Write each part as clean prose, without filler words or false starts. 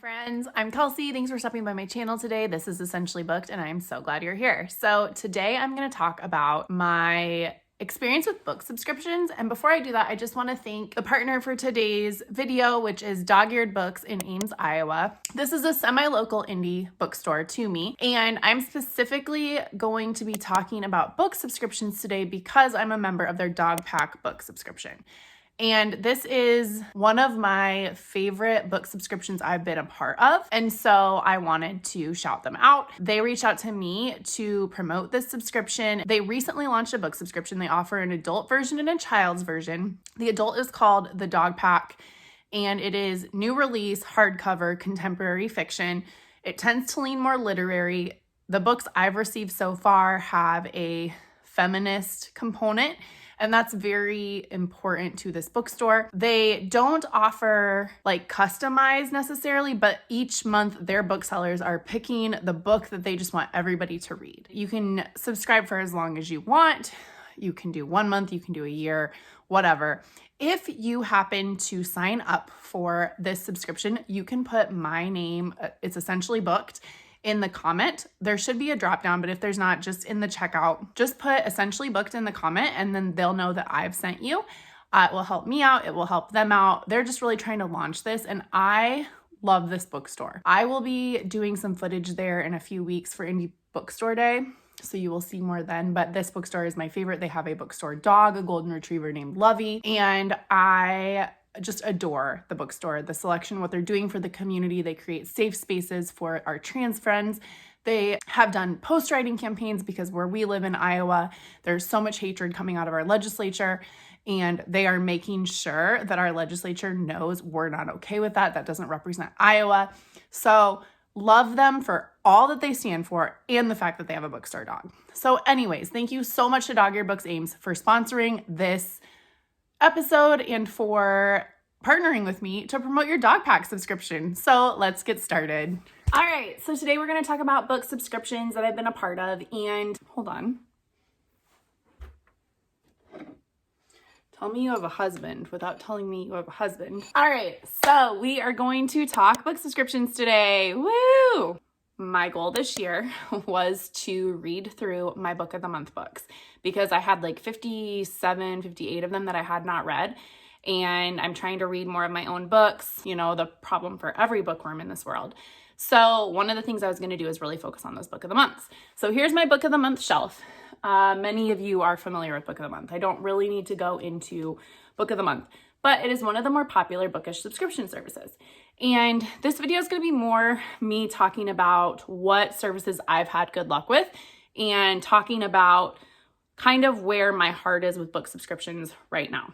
friends, I'm Kelsey. Thanks for stopping by my channel today. This is Essentially Booked and I'm so glad you're here. So today I'm going to talk about my experience with book subscriptions. And before I do that, I just want to thank the partner for today's video, which is Dog-Eared Books in Ames, Iowa. This is a semi-local indie bookstore to me. And I'm specifically going to be talking about book subscriptions today because I'm a member of their Dog Pack book subscription. And this is one of my favorite book subscriptions I've been a part of. And so I wanted to shout them out. They reached out to me to promote this subscription. They recently launched a book subscription. They offer an adult version and a child's version. The adult is called the Dog Pack, and it is new release, hardcover, contemporary fiction. It tends to lean more literary. The books I've received so far have a feminist component, and that's very important to this bookstore. They don't offer like customized necessarily, but each month their booksellers are picking the book that they just want everybody to read. You can subscribe for as long as you want. You can do 1 month, you can do a year, whatever. If you happen to sign up for this subscription, you can put my name, it's Essentially Booked, in the comment. There should be a drop down, but if there's not, just in the checkout, just put Essentially Booked in the comment and then they'll know that I've sent you. It will help me out. It will help them out. They're just really trying to launch this, and I love this bookstore. I will be doing some footage there in a few weeks for Indie Bookstore Day, so you will see more then, but this bookstore is my favorite. They have a bookstore dog, a golden retriever named Lovey, and I just adore the bookstore, the selection, what they're doing for the community. They create safe spaces for our trans friends. They have done post-writing campaigns because where we live in Iowa, there's so much hatred coming out of our legislature, and they are making sure that our legislature knows we're not okay with that. That doesn't represent Iowa. So love them for all that they stand for and the fact that they have a bookstore dog. So anyways, thank you so much to Dog-Eared Books Ames for sponsoring this episode and for partnering with me to promote your Dog Pack subscription. So let's get started. All right, so today we're going to talk about book subscriptions that I've been a part of, and hold on. Tell me you have a husband without telling me you have a husband. All right, so we are going to talk book subscriptions today. Woo! My goal this year was to read through my book of the month books because I had like 57, 58 of them that I had not read. And I'm trying to read more of my own books, you know, the problem for every bookworm in this world. So one of the things I was going to do is really focus on those book of the months. So here's my book of the month shelf. Many of you are familiar with book of the month. I don't really need to go into book of the month, but it is one of the more popular bookish subscription services. And this video is going to be more me talking about what services I've had good luck with and talking about kind of where my heart is with book subscriptions right now.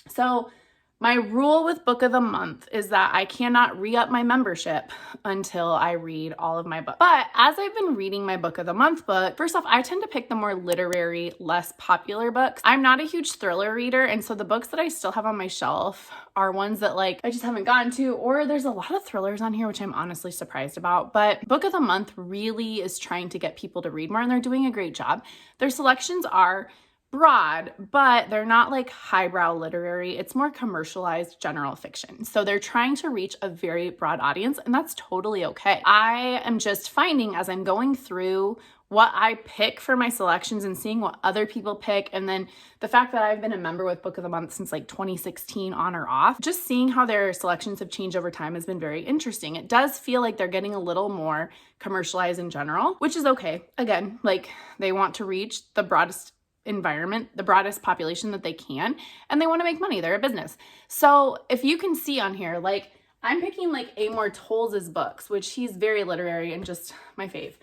So my rule with book of the month is that I cannot re-up my membership until I read all of my books. But as I've been reading my book of the month book, first off, I tend to pick the more literary, less popular books. I'm not a huge thriller reader, and so the books that I still have on my shelf are ones that like I just haven't gotten to, or there's a lot of thrillers on here, which I'm honestly surprised about. But book of the month really is trying to get people to read more, and they're doing a great job. Their selections are broad, but they're not like highbrow literary. It's more commercialized general fiction. So they're trying to reach a very broad audience, and that's totally okay. I am just finding as I'm going through what I pick for my selections and seeing what other people pick, and then the fact that I've been a member with Book of the Month since like 2016 on or off, just seeing how their selections have changed over time has been very interesting. It does feel like they're getting a little more commercialized in general, which is okay. Again, like they want to reach the broadest environment, the broadest population that they can, and they want to make money. They're a business. So if you can see on here, like I'm picking like Amor Towles' books, which he's very literary and just my fave.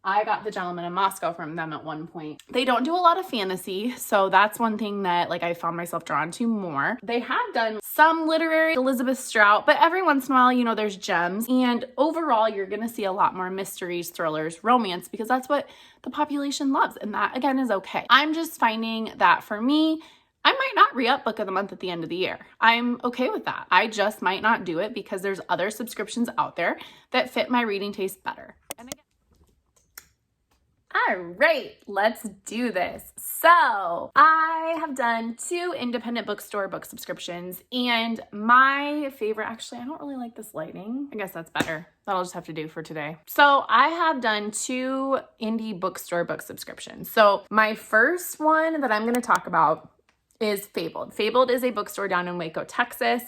I got The Gentleman in Moscow from them at one point. They don't do a lot of fantasy, so that's one thing that like I found myself drawn to more. They have done some literary Elizabeth Strout, but every once in a while, you know, there's gems. And overall, you're gonna see a lot more mysteries, thrillers, romance, because that's what the population loves. And that again is okay. I'm just finding that for me, I might not re-up Book of the Month at the end of the year. I'm okay with that. I just might not do it because there's other subscriptions out there that fit my reading taste better. And again, All right, let's do this. So I have done 2 independent bookstore book subscriptions, and my favorite, actually, I don't really like this lighting. I guess that's better. That'll just have to do for today. So I have done 2 indie bookstore book subscriptions. So my first one that I'm going to talk about is Fabled. Fabled is a bookstore down in Waco, Texas.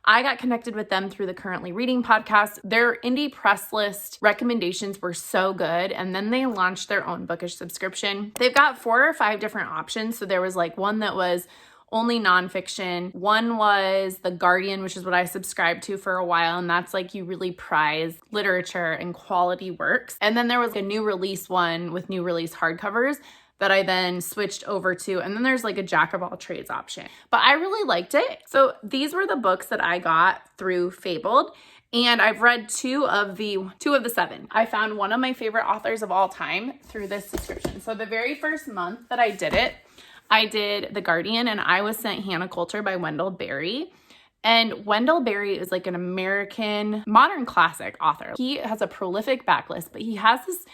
I got connected with them through the Currently Reading podcast. Their indie press list recommendations were so good, and then they launched their own bookish subscription. They've got 4 or 5 different options. So there was like one that was only nonfiction. One was The Guardian, which is what I subscribed to for a while, and that's like you really prize literature and quality works. And then there was a new release one with new release hardcovers that I then switched over to. And then there's like a jack of all trades option. But I really liked it. So these were the books that I got through Fabled. And I've read 2 of the 7. I found one of my favorite authors of all time through this subscription. So the very first month that I did The Guardian, and I was sent Hannah Coulter by Wendell Berry. And Wendell Berry is like an American modern classic author. He has a prolific backlist, but he has this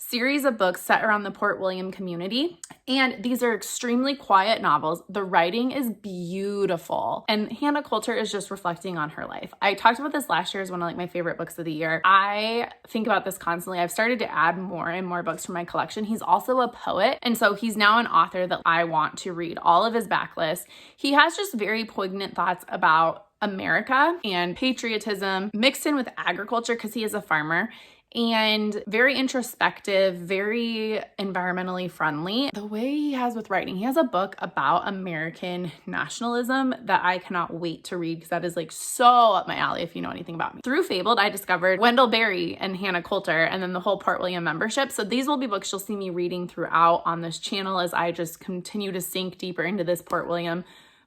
series of books set around the Port William community. And these are extremely quiet novels. The writing is beautiful. And Hannah Coulter is just reflecting on her life. I talked about this last year as one of like my favorite books of the year. I think about this constantly. I've started to add more and more books to my collection. He's also a poet. And so he's now an author that I want to read all of his backlist. He has just very poignant thoughts about America and patriotism mixed in with agriculture because he is a farmer. And very introspective, very environmentally friendly. The way he has with writing, he has a book about American nationalism that I cannot wait to read because that is like so up my alley if you know anything about me. Through Fabled, I discovered Wendell Berry and Hannah Coulter and then the whole Port William membership. So these will be books you'll see me reading throughout on this channel as I just continue to sink deeper into this Port William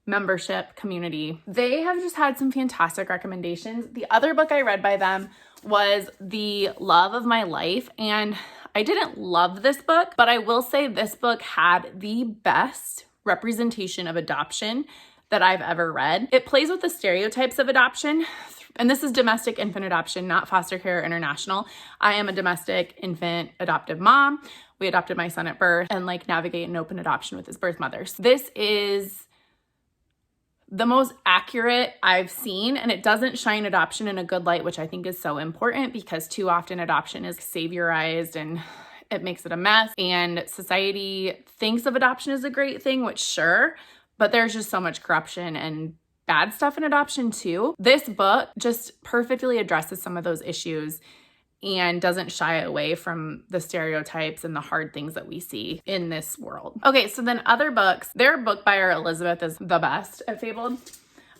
membership community. They have just had some fantastic recommendations. The other book I read by them was The Love of My Life, and I didn't love this book, but I will say this book had the best representation of adoption that I've ever read. It plays with the stereotypes of adoption, and this is domestic infant adoption, not foster care or international. I am a domestic infant adoptive mom. We adopted my son at birth and like navigate an open adoption with his birth mother. This is the most accurate I've seen, and it doesn't shine adoption in a good light, which I think is so important because too often adoption is saviorized and it makes it a mess, and society thinks of adoption as a great thing, which sure, but there's just so much corruption and bad stuff in adoption too. This book just perfectly addresses some of those issues and doesn't shy away from the stereotypes and the hard things that we see in this world. Okay, so then other books. Their book buyer, Elizabeth, is the best at Fabled.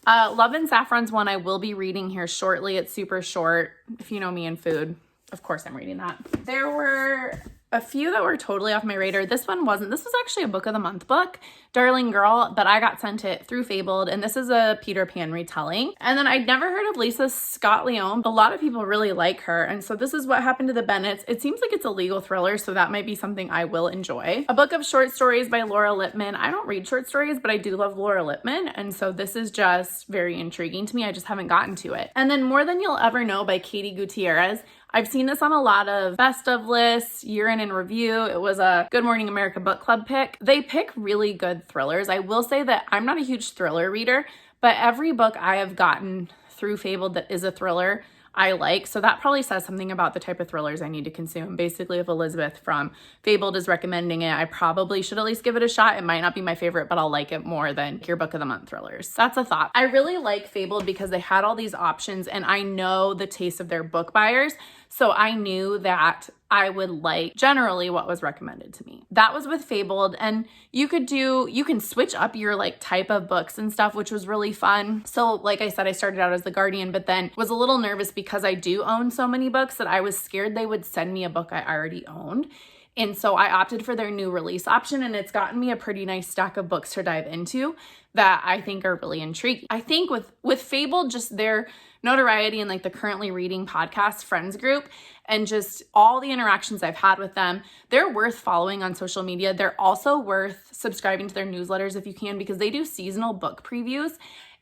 Love and Saffron's one I will be reading here shortly. It's super short. If you know me and food, of course I'm reading that. There were a few that were totally off my radar. This one wasn't. This was actually a book of the month book, Darling Girl, but I got sent it through Fabled, and this is a Peter Pan retelling. And then I'd never heard of Lisa Scott Leone. A lot of people really like her, and so this is What Happened to the Bennetts. It seems like it's a legal thriller, so that might be something I will enjoy. A book of short stories by Laura Lippman. I don't read short stories, but I do love Laura Lippman, and so this is just very intriguing to me. I just haven't gotten to it. And then More Than You'll Ever Know by Katie Gutierrez. I've seen this on a lot of best of lists, year in review. It was a Good Morning America book club pick. They pick really good thrillers. I will say that I'm not a huge thriller reader, but every book I have gotten through Fabled that is a thriller, I like. So that probably says something about the type of thrillers I need to consume. Basically, if Elizabeth from Fabled is recommending it, I probably should at least give it a shot. It might not be my favorite, but I'll like it more than your book of the month thrillers. That's a thought. I really like Fabled because they had all these options, and I know the taste of their book buyers. So I knew that I would like generally what was recommended to me. That was with Fabled, and you can switch up your like type of books and stuff, which was really fun. So like I said, I started out as The Guardian, but then was a little nervous because I do own so many books that I was scared they would send me a book I already owned. And so I opted for their new release option, and it's gotten me a pretty nice stack of books to dive into that I think are really intriguing. I think with Fabled, just their notoriety and like the Currently Reading podcast friends group and just all the interactions I've had with them, they're worth following on social media. They're also worth subscribing to their newsletters if you can, because they do seasonal book previews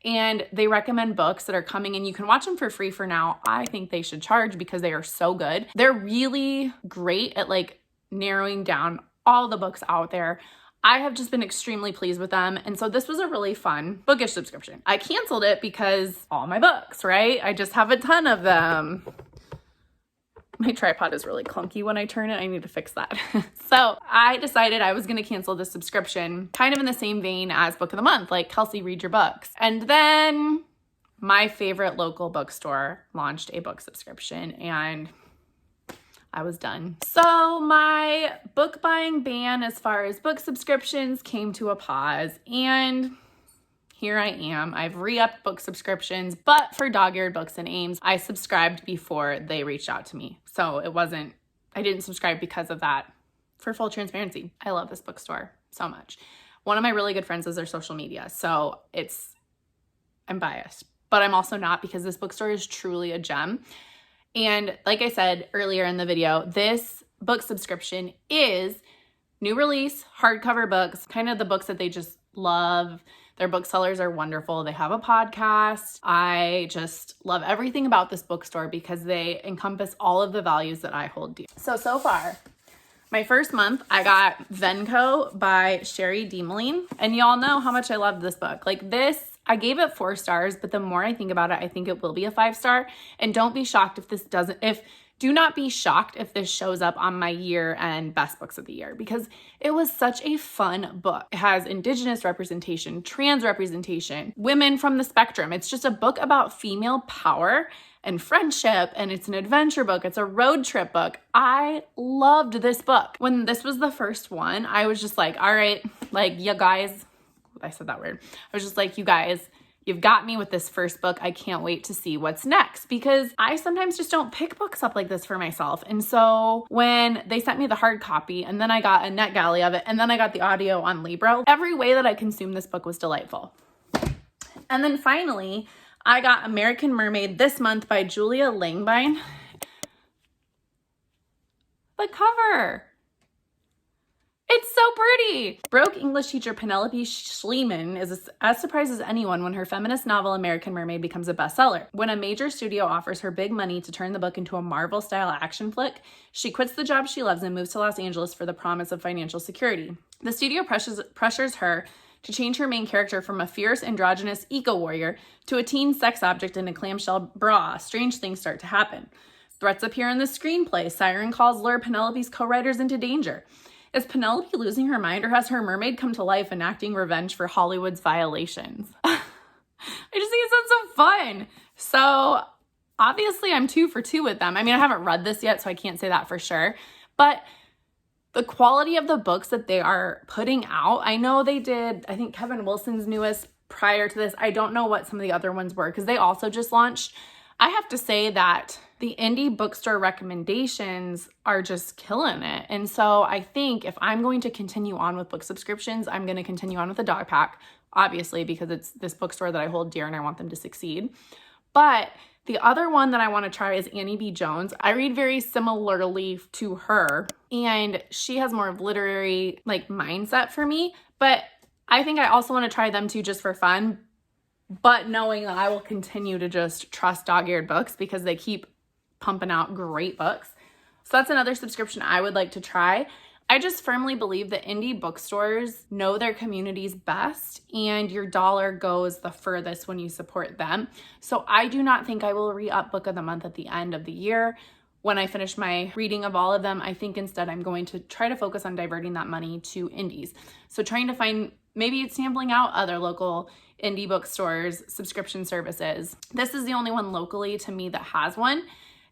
and they recommend books that are coming, and you can watch them for free for now. I think they should charge because they are so good. They're really great at like narrowing down all the books out there. I have just been extremely pleased with them. And so this was a really fun bookish subscription. I canceled it because all my books, right? I just have a ton of them. My tripod is really clunky when I turn it. I need to fix that. So I decided I was going to cancel the subscription, kind of in the same vein as Book of the Month, like Kelsey, read your books. And then my favorite local bookstore launched a book subscription, and I was done. So my book buying ban as far as book subscriptions came to a pause, and here I am. I've re-upped book subscriptions, but for dog-eared books and Ames, I subscribed before they reached out to me. So I didn't subscribe because of that. For full transparency, I love this bookstore so much. One of my really good friends is their social media, so I'm biased, but I'm also not, because this bookstore is truly a gem. And like I said earlier in the video, this book subscription is new release, hardcover books, kind of the books that they just love. Their booksellers are wonderful. They have a podcast. I just love everything about this bookstore because they encompass all of the values that I hold dear. So far, my first month, I got Venko by Sherry DeMoline. And y'all know how much I loved this book. Like this, I gave it 4 stars, but the more I think about it, I think it will be a 5-star. And don't be shocked if do not be shocked if this shows up on my year-end best books of the year, because it was such a fun book. It has Indigenous representation, trans representation, women from the spectrum. It's just a book about female power and friendship, and it's an adventure book. It's a road trip book. I loved this book. When this was the first one, I was just like, all right, like, you guys, I said that word. I was just like, you guys, you've got me with this first book. I can't wait to see what's next, because I sometimes just don't pick books up like this for myself. And so when they sent me the hard copy, and then I got a NetGalley of it, and then I got the audio on Libro, every way that I consumed this book was delightful. And then finally, I got American Mermaid this month by Julia Langbine. The cover. It's so pretty. Broke English teacher Penelope Schliemann is as surprised as anyone when her feminist novel American Mermaid becomes a bestseller. When a major studio offers her big money to turn the book into a Marvel-style action flick, she quits the job she loves and moves to Los Angeles for the promise of financial security. The studio pressures her to change her main character from a fierce, androgynous eco-warrior to a teen sex object in a clamshell bra. Strange things start to happen. Threats appear in the screenplay. Siren calls lure Penelope's co-writers into danger. Is Penelope losing her mind, or has her mermaid come to life enacting revenge for Hollywood's violations? I just think it sounds so fun. So obviously I'm 2 for 2 with them. I mean, I haven't read this yet, so I can't say that for sure. But the quality of the books that they are putting out, I know they did, I think Kevin Wilson's newest prior to this. I don't know what some of the other ones were, because they also just launched. I have to say that the indie bookstore recommendations are just killing it. And so I think if I'm going to continue on with book subscriptions, I'm going to continue on with the Dog Pack, obviously, because it's this bookstore that I hold dear and I want them to succeed. But the other one that I want to try is Annie B. Jones. I read very similarly to her, and she has more of literary mindset for me. But I think I also want to try them too, just for fun, but knowing that I will continue to just trust dog-eared books because they keep pumping out great books. So that's another subscription I would like to try. I just firmly believe that indie bookstores know their communities best, and your dollar goes the furthest when you support them. So I do not think I will re-up Book of the Month at the end of the year. When I finish my reading of all of them, I think instead I'm going to try to focus on diverting that money to indies. So trying to find, maybe it's sampling out other local indie bookstores, subscription services. This is the only one locally to me that has one,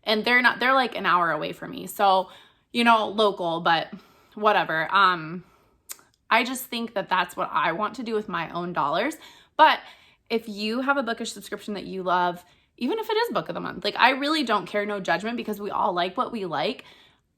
and they're like an hour away from me. So, local, but whatever. I just think that that's what I want to do with my own dollars. But if you have a bookish subscription that you love, even if it is Book of the Month, I really don't care, no judgment, because we all like what we like.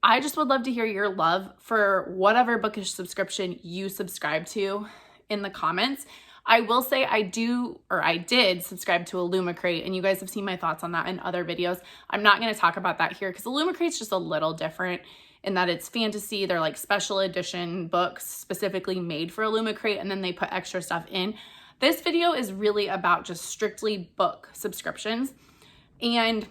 I just would love to hear your love for whatever bookish subscription you subscribe to in the comments. I will say I did subscribe to Illumicrate, and you guys have seen my thoughts on that in other videos. I'm not going to talk about that here because Illumicrate's just a little different in that it's fantasy. They're like special edition books specifically made for Illumicrate, and then they put extra stuff in. This video is really about just strictly book subscriptions. And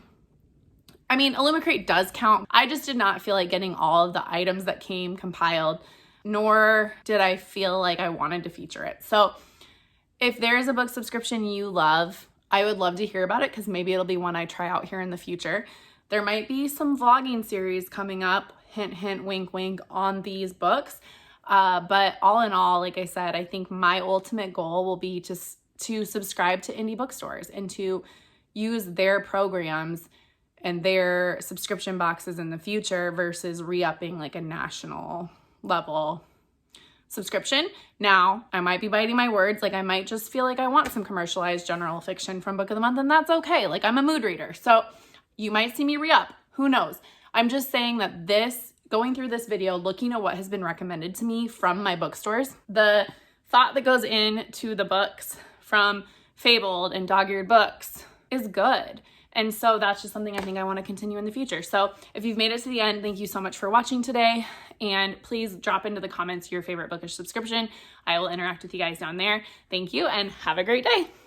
I mean, Illumicrate does count. I just did not feel like getting all of the items that came compiled, nor did I feel like I wanted to feature it. So if there is a book subscription you love, I would love to hear about it because maybe it'll be one I try out here in the future. There might be some vlogging series coming up, hint, hint, wink, wink, on these books. But all in all, like I said, I think my ultimate goal will be to subscribe to indie bookstores and to use their programs and their subscription boxes in the future versus re-upping like a national level subscription. Now, I might be biting my words. Like, I might just feel like I want some commercialized general fiction from Book of the Month, and that's okay. Like, I'm a mood reader. So you might see me re-up. Who knows? I'm just saying that going through this video, looking at what has been recommended to me from my bookstores, the thought that goes into the books from Fabled and Dog-Eared Books is good. And so that's just something I think I want to continue in the future. So if you've made it to the end, thank you so much for watching today. And please drop into the comments your favorite bookish subscription. I will interact with you guys down there. Thank you and have a great day.